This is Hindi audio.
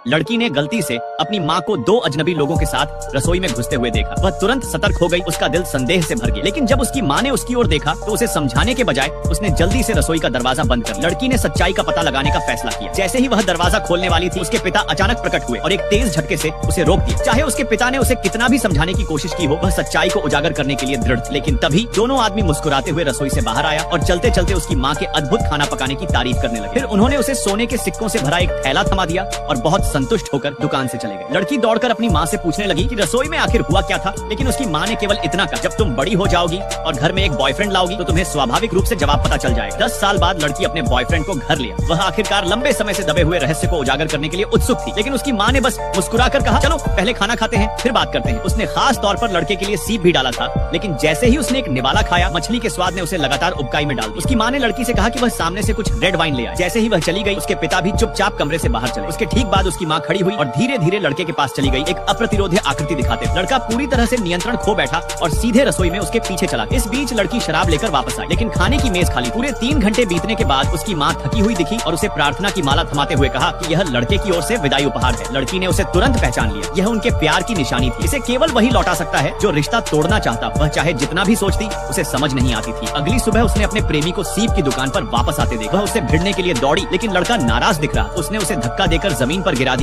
लड़की ने गलती से अपनी माँ को 2 अजनबी लोगों के साथ रसोई में घुसते हुए देखा। वह तुरंत सतर्क हो गई, उसका दिल संदेह से भर गया। लेकिन जब उसकी माँ ने उसकी ओर देखा तो उसे समझाने के बजाय उसने जल्दी से रसोई का दरवाजा बंद कर। लड़की ने सच्चाई का पता लगाने का फैसला किया। जैसे ही वह दरवाजा खोलने वाली थी, उसके पिता अचानक प्रकट हुए और एक तेज झटके से उसे रोक दिया। चाहे उसके पिता ने उसे कितना भी समझाने की कोशिश की हो, वह सच्चाई को उजागर करने के लिए दृढ़ थे। लेकिन तभी दोनों आदमी मुस्कुराते हुए रसोई से बाहर आया और चलते चलते उसकी माँ के अद्भुत खाना पकाने की तारीफ करने लगे। फिर उन्होंने उसे सोने के सिक्कों से भरा एक थैला थमा दिया और बहुत संतुष्ट होकर दुकान से चले गए। लड़की दौड़कर अपनी माँ से पूछने लगी कि रसोई में आखिर हुआ क्या था, लेकिन उसकी माँ ने केवल इतना कहा, जब तुम बड़ी हो जाओगी और घर में एक बॉयफ्रेंड लाओगी तो तुम्हें स्वाभाविक रूप से जवाब पता चल जाएगा। 10 साल बाद लड़की अपने बॉयफ्रेंड को घर लिया। वह आखिरकार लंबे समय से दबे हुए रहस्य को उजागर करने के लिए उत्सुक थी, लेकिन उसकी माँ ने बस मुस्कुराकर कहा, चलो पहले खाना खाते हैं फिर बात करते हैं। उसने खास तौर पर लड़के के लिए सीप भी डाला था, लेकिन जैसे ही उसने एक निवाला खाया, मछली के स्वाद ने उसे लगातार उबकाई में डाल दिया। उसकी माँ ने लड़की से कहा कि वह सामने से कुछ रेड वाइन ले आए। जैसे ही वह चली गई, उसके पिता भी चुपचाप कमरे से बाहर चले। उसके ठीक बाद उसकी माँ खड़ी हुई और धीरे धीरे लड़के के पास चली गई, एक अप्रतिरोध्य आकृति दिखाते। लड़का पूरी तरह से नियंत्रण खो बैठा और सीधे रसोई में उसके पीछे चला। इस बीच लड़की शराब लेकर वापस आई, लेकिन खाने की मेज खाली। पूरे 3 घंटे बीतने के बाद उसकी माँ थकी हुई दिखी और उसे प्रार्थना की माला थमाते हुए कहा कि यह लड़के की ओर से विदाई उपहार है। लड़की ने उसे तुरंत पहचान लिया, यह उनके प्यार की निशानी थी। इसे केवल वही लौटा सकता है जो रिश्ता तोड़ना चाहता। वह चाहे जितना भी सोचती, उसे समझ नहीं आती थी। अगली सुबह उसने अपने प्रेमी को सीप की दुकान पर वापस आते देखा। वह उससे भिड़ने के लिए दौड़ी, लेकिन लड़का नाराज दिख रहा। उसने उसे धक्का देकर जमीन पर गिरा